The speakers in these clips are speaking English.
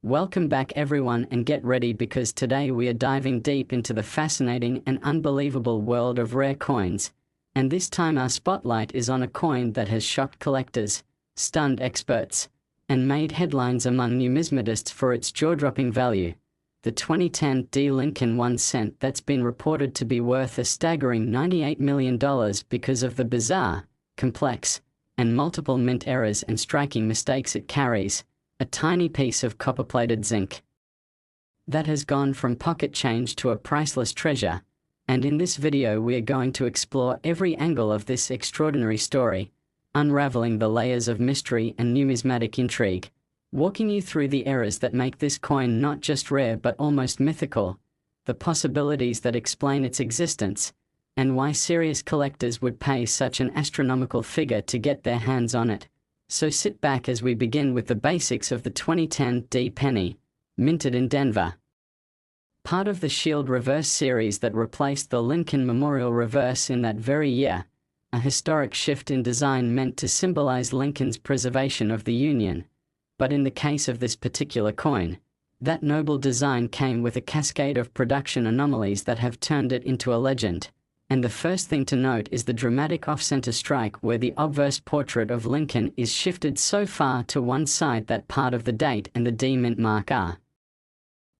Welcome back everyone, and get ready because today we are diving deep into the fascinating and unbelievable world of rare coins. And this time our spotlight is on a coin that has shocked collectors, stunned experts, and made headlines among numismatists for its jaw-dropping value. The 2010 D Lincoln 1 cent that's been reported to be worth a staggering $98 million because of the bizarre, complex, and multiple mint errors and striking mistakes it carries. A tiny piece of copper-plated zinc that has gone from pocket change to a priceless treasure. And in this video we are going to explore every angle of this extraordinary story, unraveling the layers of mystery and numismatic intrigue, walking you through the errors that make this coin not just rare but almost mythical, the possibilities that explain its existence, and why serious collectors would pay such an astronomical figure to get their hands on it. So sit back as we begin with the basics of the 2010 D penny, minted in Denver. Part of the Shield Reverse series that replaced the Lincoln Memorial Reverse in that very year, a historic shift in design meant to symbolize Lincoln's preservation of the Union. But in the case of this particular coin, that noble design came with a cascade of production anomalies that have turned it into a legend. And the first thing to note is the dramatic off-center strike where the obverse portrait of Lincoln is shifted so far to one side that part of the date and the D mint mark are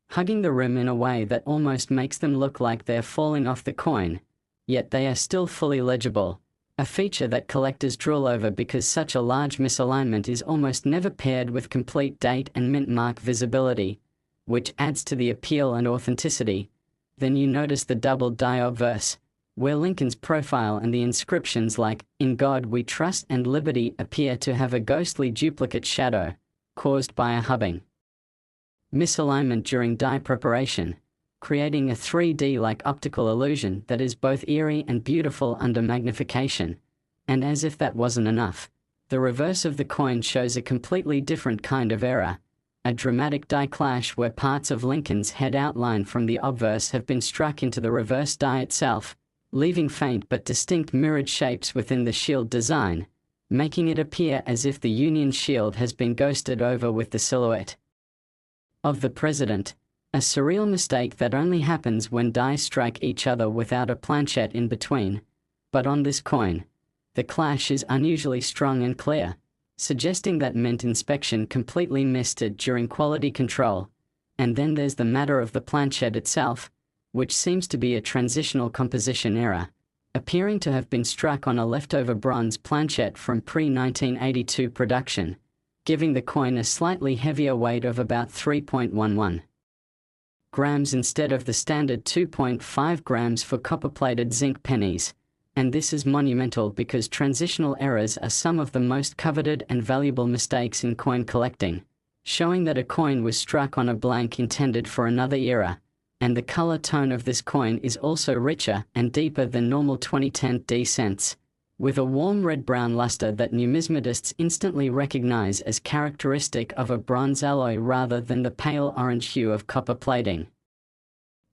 hugging the rim in a way that almost makes them look like they're falling off the coin, yet they are still fully legible, a feature that collectors drool over because such a large misalignment is almost never paired with complete date and mint mark visibility, which adds to the appeal and authenticity. Then you notice the double die obverse, where Lincoln's profile and the inscriptions like, "In God We Trust" and "Liberty" appear to have a ghostly duplicate shadow, caused by a hubbing misalignment during die preparation, creating a 3D-like optical illusion that is both eerie and beautiful under magnification. And as if that wasn't enough, the reverse of the coin shows a completely different kind of error, a dramatic die clash where parts of Lincoln's head outline from the obverse have been struck into the reverse die itself, leaving faint but distinct mirrored shapes within the shield design, making it appear as if the Union shield has been ghosted over with the silhouette of the president, a surreal mistake that only happens when die strike each other without a planchette in between. But on this coin, the clash is unusually strong and clear, suggesting that mint inspection completely missed it during quality control. And then there's the matter of the planchette itself, which seems to be a transitional composition error, appearing to have been struck on a leftover bronze planchette from pre-1982 production, giving the coin a slightly heavier weight of about 3.11 grams instead of the standard 2.5 grams for copper-plated zinc pennies. And this is monumental because transitional errors are some of the most coveted and valuable mistakes in coin collecting, showing that a coin was struck on a blank intended for another era. And the color tone of this coin is also richer and deeper than normal 2010 D cents, with a warm red-brown luster that numismatists instantly recognize as characteristic of a bronze alloy rather than the pale orange hue of copper plating.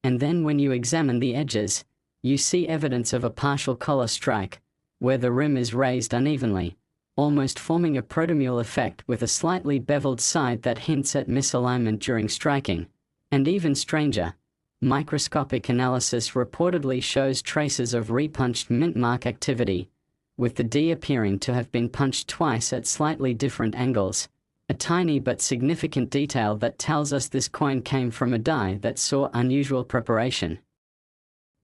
And then when you examine the edges, you see evidence of a partial collar strike, where the rim is raised unevenly, almost forming a protomule effect with a slightly beveled side that hints at misalignment during striking. And even stranger, microscopic analysis reportedly shows traces of repunched mint mark activity, with the D appearing to have been punched twice at slightly different angles, a tiny but significant detail that tells us this coin came from a die that saw unusual preparation.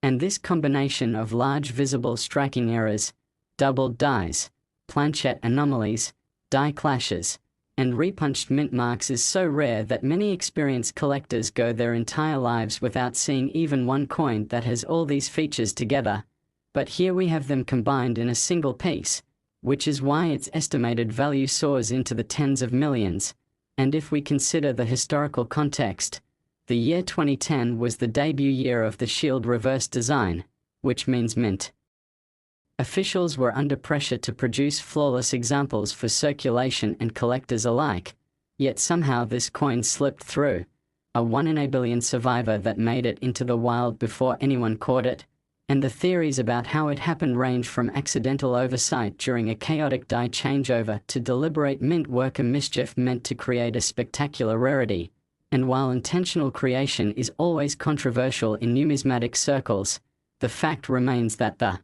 And this combination of large visible striking errors, doubled dies, planchette anomalies, die clashes, and repunched mint marks is so rare that many experienced collectors go their entire lives without seeing even one coin that has all these features together. But here we have them combined in a single piece, which is why its estimated value soars into the tens of millions. And if we consider the historical context, the year 2010 was the debut year of the Shield Reverse design, which means mint officials were under pressure to produce flawless examples for circulation and collectors alike, yet somehow this coin slipped through, a 1 in a billion survivor that made it into the wild before anyone caught it. And the theories about how it happened range from accidental oversight during a chaotic die changeover to deliberate mint worker mischief meant to create a spectacular rarity, And while intentional creation is always controversial in numismatic circles, the fact remains that the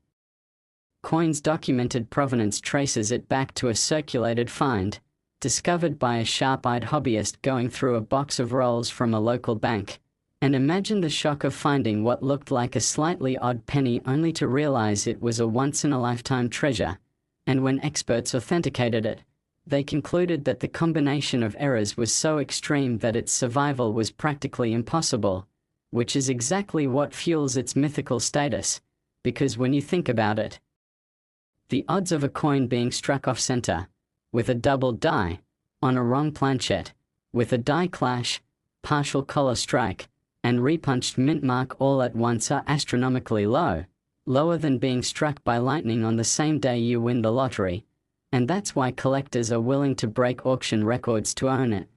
coin's documented provenance traces it back to a circulated find, discovered by a sharp-eyed hobbyist going through a box of rolls from a local bank. And imagine the shock of finding what looked like a slightly odd penny only to realize it was a once-in-a-lifetime treasure. And when experts authenticated it, they concluded that the combination of errors was so extreme that its survival was practically impossible, which is exactly what fuels its mythical status, because when you think about it, the odds of a coin being struck off-center, with a double die, on a wrong planchette, with a die clash, partial collar strike, and repunched mint mark all at once are astronomically low, lower than being struck by lightning on the same day you win the lottery, and that's why collectors are willing to break auction records to own it,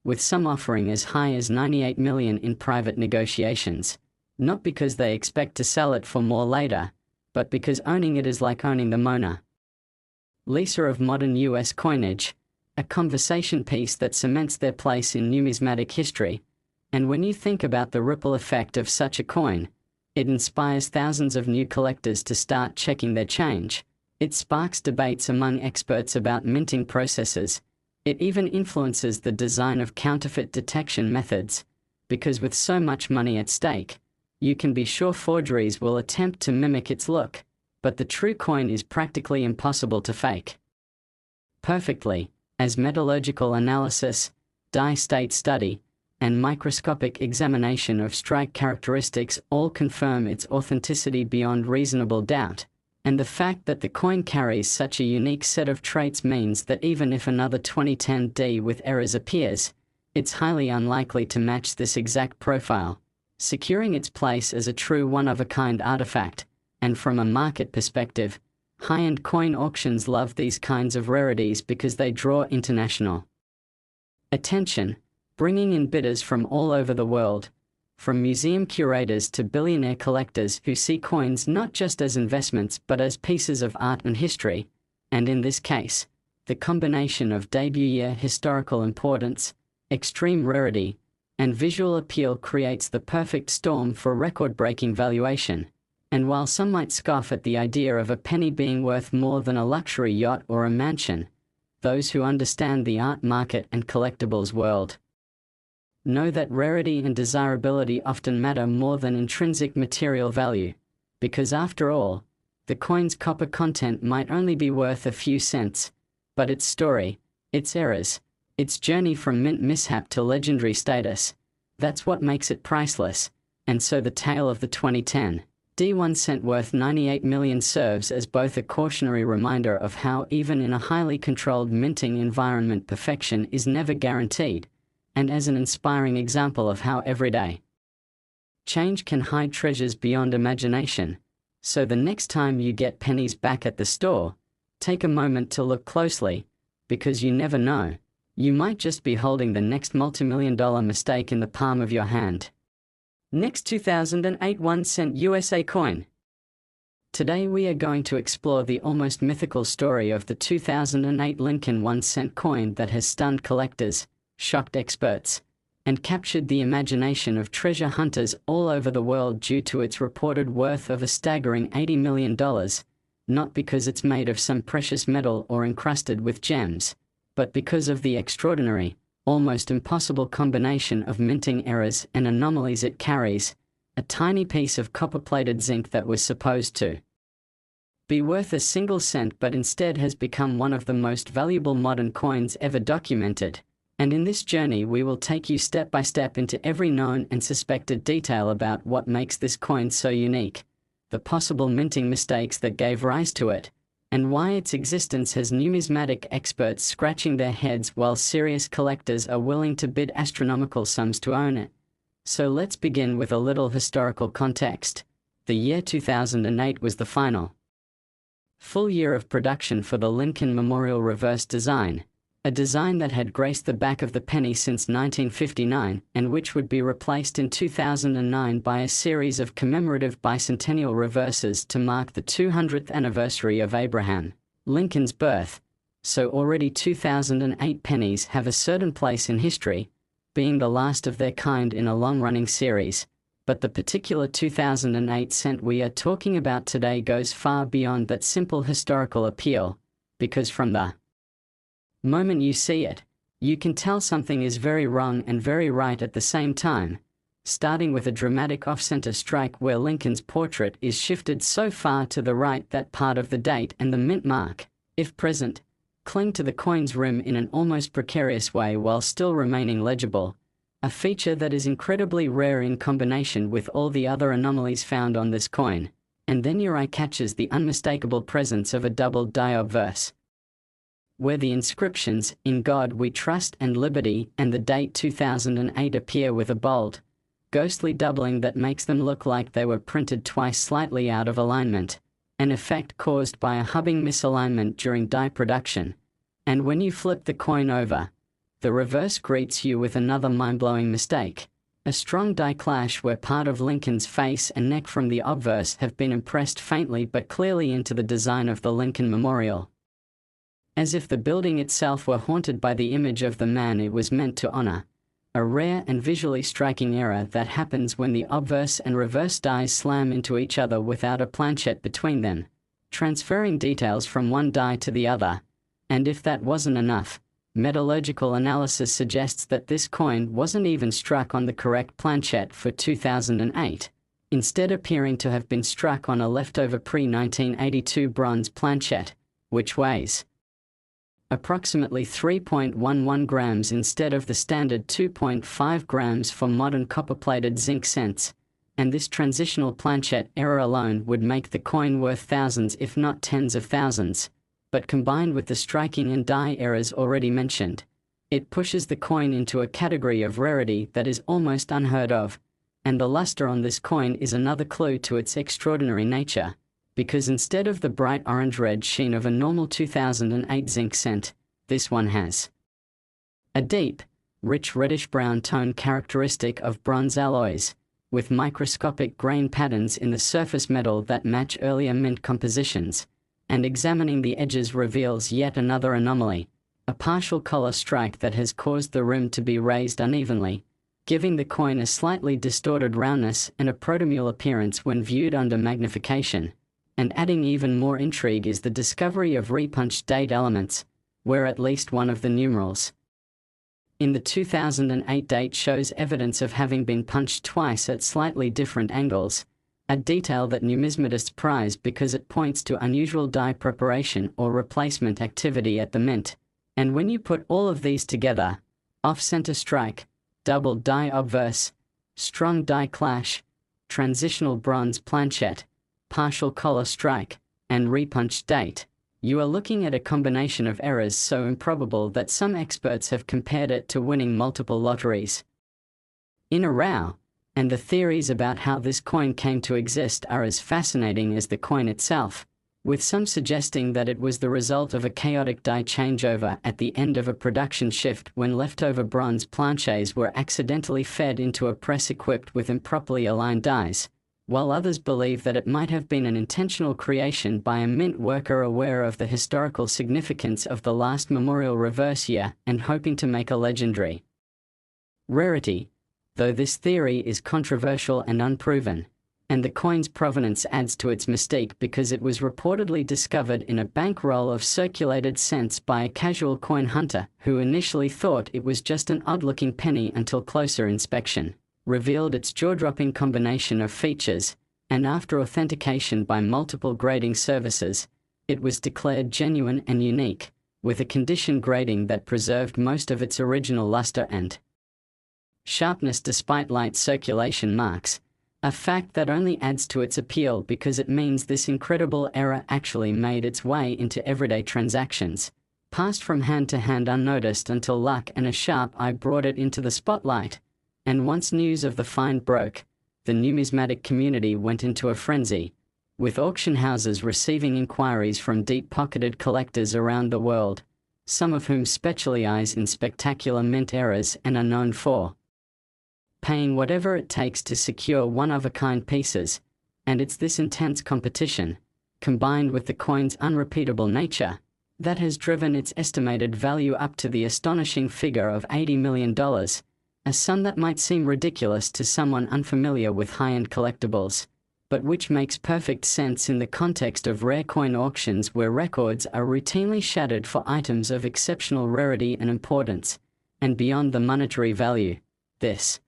with some offering as high as $98 million in private negotiations, not because they expect to sell it for more later, but because owning it is like owning the Mona Lisa of modern US coinage, a conversation piece that cements their place in numismatic history. And when you think about the ripple effect of such a coin, it inspires thousands of new collectors to start checking their change. It sparks debates among experts about minting processes. It even influences the design of counterfeit detection methods, because with so much money at stake, you can be sure forgeries will attempt to mimic its look, but the true coin is practically impossible to fake perfectly, as metallurgical analysis, die state study, and microscopic examination of strike characteristics all confirm its authenticity beyond reasonable doubt. And the fact that the coin carries such a unique set of traits means that even if another 2010D with errors appears, it's highly unlikely to match this exact profile, securing its place as a true one-of-a-kind artifact. And from a market perspective, high-end coin auctions love these kinds of rarities because they draw international attention, bringing in bidders from all over the world, from museum curators to billionaire collectors who see coins not just as investments but as pieces of art and history. And in this case, the combination of debut year historical importance, extreme rarity, and visual appeal creates the perfect storm for record-breaking valuation. And while some might scoff at the idea of a penny being worth more than a luxury yacht or a mansion, those who understand the art market and collectibles world know that rarity and desirability often matter more than intrinsic material value, because after all, the coin's copper content might only be worth a few cents, but its story, its errors, its journey from mint mishap to legendary status, that's what makes it priceless. And so the tale of the 2010 D1 cent worth $98 million serves as both a cautionary reminder of how even in a highly controlled minting environment perfection is never guaranteed, and as an inspiring example of how everyday change can hide treasures beyond imagination. So the next time you get pennies back at the store, take a moment to look closely, because you never know, you might just be holding the next multi-million-dollar mistake in the palm of your hand. Next 2008 1 cent USA coin. Today we are going to explore the almost mythical story of the 2008 Lincoln 1 cent coin that has stunned collectors, shocked experts, and captured the imagination of treasure hunters all over the world due to its reported worth of a staggering $80 million, not because it's made of some precious metal or encrusted with gems, but because of the extraordinary, almost impossible combination of minting errors and anomalies it carries, a tiny piece of copper-plated zinc that was supposed to be worth a single cent but instead has become one of the most valuable modern coins ever documented. And in this journey we will take you step by step into every known and suspected detail about what makes this coin so unique, the possible minting mistakes that gave rise to it, and why its existence has numismatic experts scratching their heads while serious collectors are willing to bid astronomical sums to own it. So let's begin with a little historical context. The year 2008 was the final full year of production for the Lincoln Memorial Reverse design, a design that had graced the back of the penny since 1959 and which would be replaced in 2009 by a series of commemorative bicentennial reverses to mark the 200th anniversary of Abraham Lincoln's birth. So already 2008 pennies have a certain place in history, being the last of their kind in a long-running series. But the particular 2008 cent we are talking about today goes far beyond that simple historical appeal, because from the moment you see it, you can tell something is very wrong and very right at the same time, starting with a dramatic off-center strike where Lincoln's portrait is shifted so far to the right that part of the date and the mint mark, if present, cling to the coin's rim in an almost precarious way while still remaining legible, a feature that is incredibly rare in combination with all the other anomalies found on this coin, and then your eye catches the unmistakable presence of a doubled die obverse, where the inscriptions, "In God We Trust" and "Liberty" and the date 2008 appear with a bold, ghostly doubling that makes them look like they were printed twice slightly out of alignment, an effect caused by a hubbing misalignment during die production. And when you flip the coin over, the reverse greets you with another mind-blowing mistake, a strong die clash where part of Lincoln's face and neck from the obverse have been impressed faintly but clearly into the design of the Lincoln Memorial, as if the building itself were haunted by the image of the man it was meant to honor. A rare and visually striking error that happens when the obverse and reverse dies slam into each other without a planchette between them, transferring details from one die to the other. And if that wasn't enough, metallurgical analysis suggests that this coin wasn't even struck on the correct planchette for 2008, instead appearing to have been struck on a leftover pre-1982 bronze planchette, which weighs approximately 3.11 grams instead of the standard 2.5 grams for modern copper-plated zinc cents, and this transitional planchette error alone would make the coin worth thousands if not tens of thousands. But combined with the striking and die errors already mentioned, it pushes the coin into a category of rarity that is almost unheard of, and the luster on this coin is another clue to its extraordinary nature, because instead of the bright orange-red sheen of a normal 2008 zinc cent, this one has a deep, rich reddish-brown tone characteristic of bronze alloys, with microscopic grain patterns in the surface metal that match earlier mint compositions. And examining the edges reveals yet another anomaly, a partial collar strike that has caused the rim to be raised unevenly, giving the coin a slightly distorted roundness and a protomule appearance when viewed under magnification. And adding even more intrigue is the discovery of repunched date elements, where at least one of the numerals in the 2008 date shows evidence of having been punched twice at slightly different angles, a detail that numismatists prize because it points to unusual die preparation or replacement activity at the mint. And when you put all of these together, off-center strike, double die obverse, strong die clash, transitional bronze planchette, partial collar strike, and repunched date, you are looking at a combination of errors so improbable that some experts have compared it to winning multiple lotteries in a row. And the theories about how this coin came to exist are as fascinating as the coin itself, with some suggesting that it was the result of a chaotic die changeover at the end of a production shift when leftover bronze planchets were accidentally fed into a press equipped with improperly aligned dies, while others believe that it might have been an intentional creation by a mint worker aware of the historical significance of the last memorial reverse year and hoping to make a legendary rarity, though this theory is controversial and unproven, and the coin's provenance adds to its mystique because it was reportedly discovered in a bankroll of circulated cents by a casual coin hunter who initially thought it was just an odd-looking penny until closer inspection revealed its jaw-dropping combination of features, and after authentication by multiple grading services, it was declared genuine and unique, with a condition grading that preserved most of its original luster and sharpness despite light circulation marks, a fact that only adds to its appeal because it means this incredible error actually made its way into everyday transactions, passed from hand to hand unnoticed until luck and a sharp eye brought it into the spotlight. And once news of the find broke, the numismatic community went into a frenzy, with auction houses receiving inquiries from deep-pocketed collectors around the world, some of whom specialize in spectacular mint errors and are known for paying whatever it takes to secure one-of-a-kind pieces. And it's this intense competition, combined with the coin's unrepeatable nature, that has driven its estimated value up to the astonishing figure of $80 million, A sum that might seem ridiculous to someone unfamiliar with high-end collectibles, but which makes perfect sense in the context of rare coin auctions where records are routinely shattered for items of exceptional rarity and importance, and beyond the monetary value. This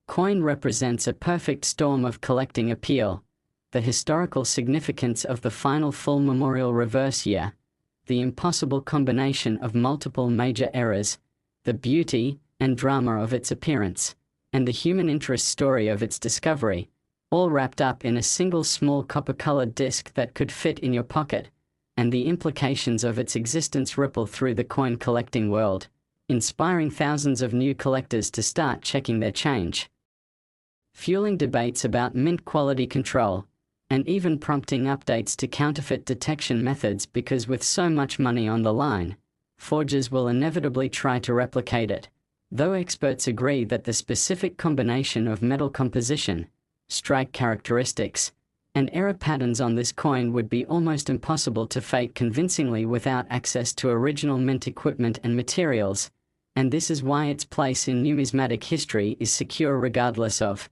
coin represents a perfect storm of collecting appeal: the historical significance of the final full memorial reverse year, the impossible combination of multiple major errors, the beauty and drama of its appearance, and the human interest story of its discovery, all wrapped up in a single small copper-colored disc that could fit in your pocket, and the implications of its existence ripple through the coin collecting world, inspiring thousands of new collectors to start checking their change, fueling debates about mint quality control, and even prompting updates to counterfeit detection methods because with so much money on the line, forgers will inevitably try to replicate it. Though experts agree that the specific combination of metal composition, strike characteristics, and error patterns on this coin would be almost impossible to fake convincingly without access to original mint equipment and materials, and this is why its place in numismatic history is secure regardless of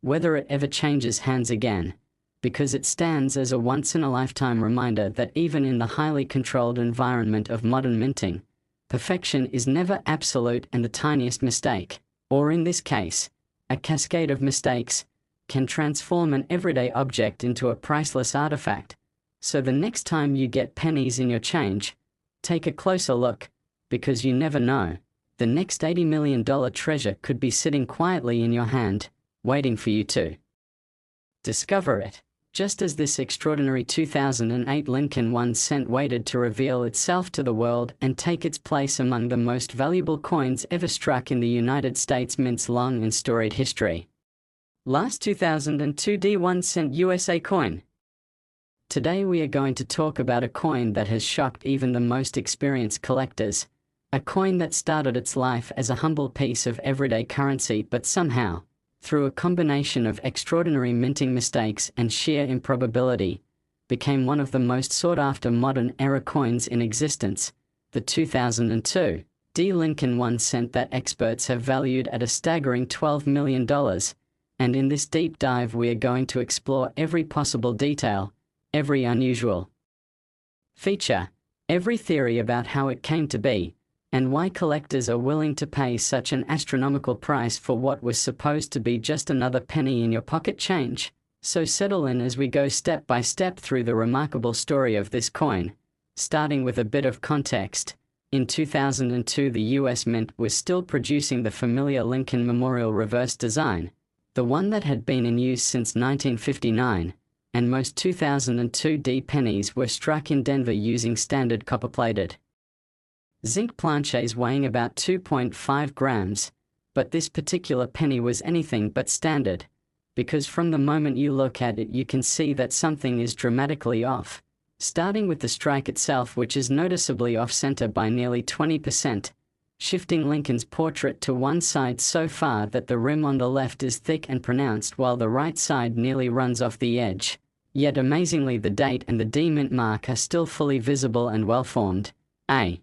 whether it ever changes hands again, because it stands as a once-in-a-lifetime reminder that even in the highly controlled environment of modern minting, perfection is never absolute, and the tiniest mistake, or in this case, a cascade of mistakes, can transform an everyday object into a priceless artifact. So the next time you get pennies in your change, take a closer look, because you never know, the next $80 million treasure could be sitting quietly in your hand, waiting for you to discover it. Just as this extraordinary 2008 Lincoln 1 cent waited to reveal itself to the world and take its place among the most valuable coins ever struck in the United States Mint's long and storied history. Last 2002 D1 cent USA coin. Today we are going to talk about a coin that has shocked even the most experienced collectors, a coin that started its life as a humble piece of everyday currency but somehow, through a combination of extraordinary minting mistakes and sheer improbability, became one of the most sought-after modern-era coins in existence, the 2002 D Lincoln 1 cent that experts have valued at a staggering $12 million, and in this deep dive we are going to explore every possible detail, every unusual feature, every theory about how it came to be, and why collectors are willing to pay such an astronomical price for what was supposed to be just another penny in your pocket change. So settle in as we go step by step through the remarkable story of this coin. Starting with a bit of context, in 2002 the US Mint was still producing the familiar Lincoln Memorial reverse design, the one that had been in use since 1959, and most 2002 D pennies were struck in Denver using standard copper-plated zinc planchets weighing about 2.5 grams, but this particular penny was anything but standard, because from the moment you look at it you can see that something is dramatically off, starting with the strike itself, which is noticeably off-center by nearly 20%, shifting Lincoln's portrait to one side so far that the rim on the left is thick and pronounced while the right side nearly runs off the edge. Yet amazingly the date and the D Mint mark are still fully visible and well-formed, a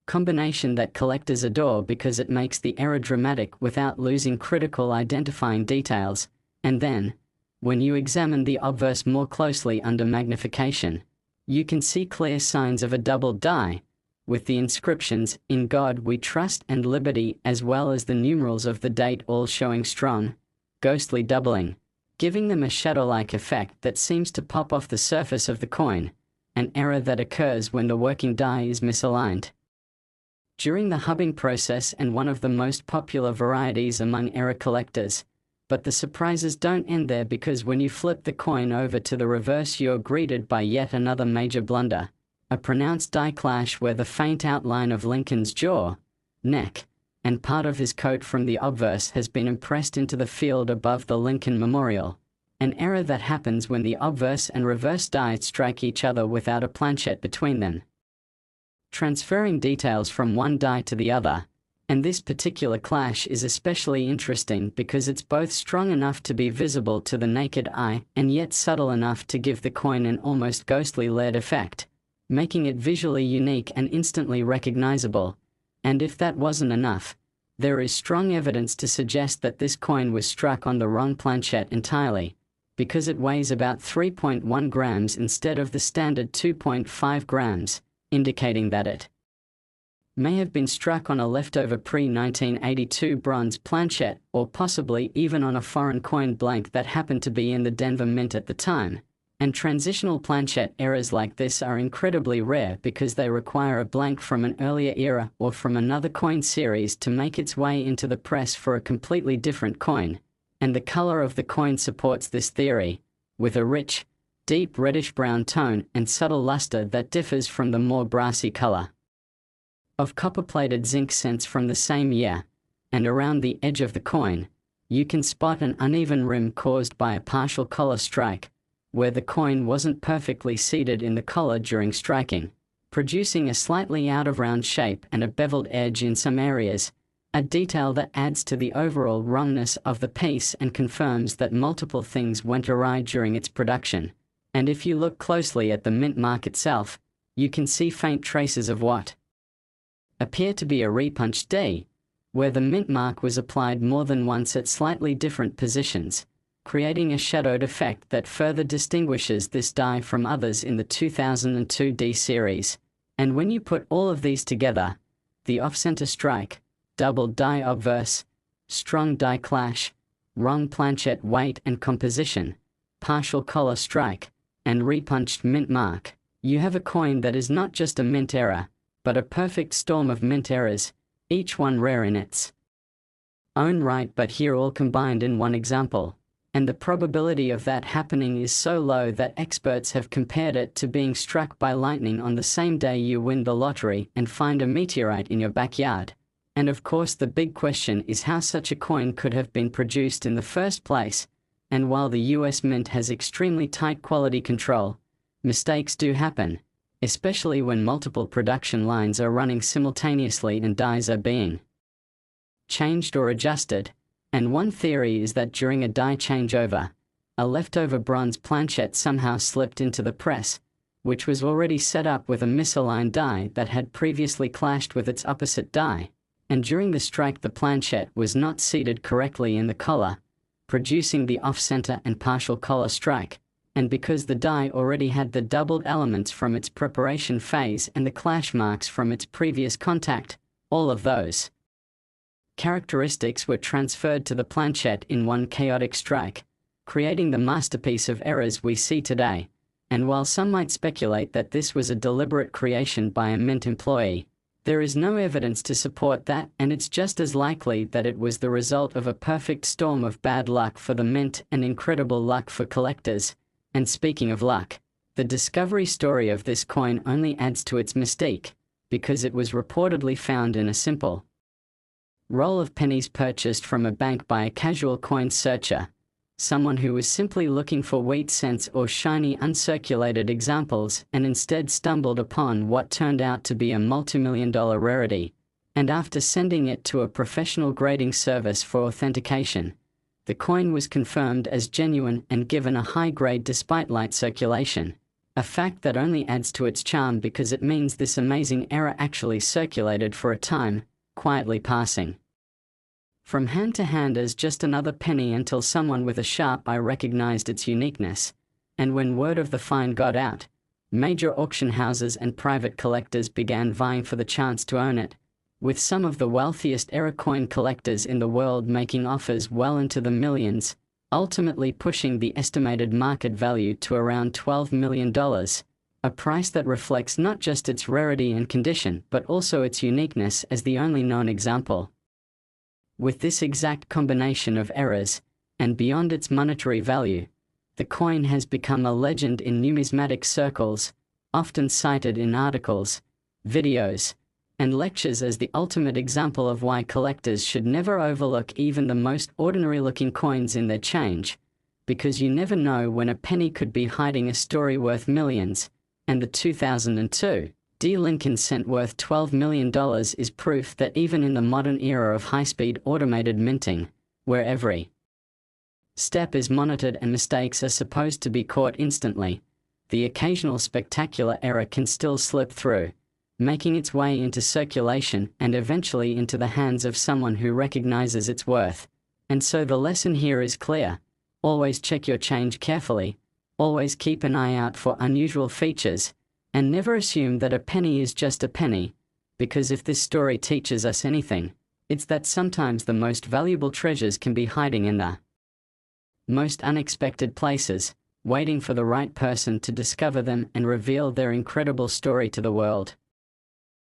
combination that collectors adore because it makes the error dramatic without losing critical identifying details. And then, when you examine the obverse more closely under magnification, you can see clear signs of a double die, with the inscriptions, "In God We Trust" and "Liberty," as well as the numerals of the date all showing strong, ghostly doubling, giving them a shadow-like effect that seems to pop off the surface of the coin, an error that occurs when the working die is misaligned during the hubbing process and one of the most popular varieties among error collectors. But the surprises don't end there, because when you flip the coin over to the reverse you're greeted by yet another major blunder, a pronounced die clash where the faint outline of Lincoln's jaw, neck, and part of his coat from the obverse has been impressed into the field above the Lincoln Memorial, an error that happens when the obverse and reverse die strike each other without a planchette between them, transferring details from one die to the other. And this particular clash is especially interesting because it's both strong enough to be visible to the naked eye and yet subtle enough to give the coin an almost ghostly lead effect, making it visually unique and instantly recognizable. And if that wasn't enough, There is strong evidence to suggest that this coin was struck on the wrong planchette entirely, because it weighs about 3.1 grams instead of the standard 2.5 grams, indicating that it may have been struck on a leftover pre-1982 bronze planchette, or possibly even on a foreign coin blank that happened to be in the Denver Mint at the time. And transitional planchette errors like this are incredibly rare because they require a blank from an earlier era or from another coin series to make its way into the press for a completely different coin. And the color of the coin supports this theory, with a rich, deep reddish-brown tone and subtle luster that differs from the more brassy color of copper-plated zinc cents from the same year. And around the edge of the coin, you can spot an uneven rim caused by a partial collar strike, where the coin wasn't perfectly seated in the collar during striking, producing a slightly out-of-round shape and a beveled edge in some areas, a detail that adds to the overall wrongness of the piece and confirms that multiple things went awry during its production. And if you look closely at the mint mark itself, you can see faint traces of what appear to be a repunched D, where the mint mark was applied more than once at slightly different positions, creating a shadowed effect that further distinguishes this die from others in the 2002 D series. And when you put all of these together, the off-center strike, double die obverse, strong die clash, wrong planchette weight and composition, partial collar strike, and repunched mint mark, you have a coin that is not just a mint error, but a perfect storm of mint errors, each one rare in its own right but here all combined in one example. And the probability of that happening is so low that experts have compared it to being struck by lightning on the same day you win the lottery and find a meteorite in your backyard. And of course the big question is how such a coin could have been produced in the first place. And while the US Mint has extremely tight quality control, mistakes do happen, especially when multiple production lines are running simultaneously and dies are being changed or adjusted. And one theory is that during a die changeover, a leftover bronze planchette somehow slipped into the press, which was already set up with a misaligned die that had previously clashed with its opposite die, and during the strike the planchette was not seated correctly in the collar, producing the off-center and partial collar strike. And because the die already had the doubled elements from its preparation phase and the clash marks from its previous contact, all of those characteristics were transferred to the planchette in one chaotic strike, creating the masterpiece of errors we see today. And while some might speculate that this was a deliberate creation by a mint employee, there is no evidence to support that, and it's just as likely that it was the result of a perfect storm of bad luck for the mint and incredible luck for collectors. And speaking of luck, the discovery story of this coin only adds to its mystique, because it was reportedly found in a simple roll of pennies purchased from a bank by a casual coin searcher, someone who was simply looking for wheat cents or shiny uncirculated examples and instead stumbled upon what turned out to be a multimillion-dollar rarity. And after sending it to a professional grading service for authentication, the coin was confirmed as genuine and given a high grade despite light circulation, a fact that only adds to its charm because it means this amazing error actually circulated for a time, quietly passing from hand to hand as just another penny until someone with a sharp eye recognized its uniqueness. And when word of the find got out, major auction houses and private collectors began vying for the chance to own it, with some of the wealthiest error coin collectors in the world making offers well into the millions, ultimately pushing the estimated market value to around $12 million, a price that reflects not just its rarity and condition but also its uniqueness as the only known example. With this exact combination of errors, and beyond its monetary value, the coin has become a legend in numismatic circles, often cited in articles, videos, and lectures as the ultimate example of why collectors should never overlook even the most ordinary-looking coins in their change, because you never know when a penny could be hiding a story worth millions. And the 2002 D. Lincoln cent worth $12 million is proof that even in the modern era of high-speed automated minting, where every step is monitored and mistakes are supposed to be caught instantly, the occasional spectacular error can still slip through. making its way into circulation and eventually into the hands of someone who recognizes its worth. And so the lesson here is clear. Always check your change carefully, always keep an eye out for unusual features, and never assume that a penny is just a penny, because if this story teaches us anything, it's that sometimes the most valuable treasures can be hiding in the most unexpected places, waiting for the right person to discover them and reveal their incredible story to the world.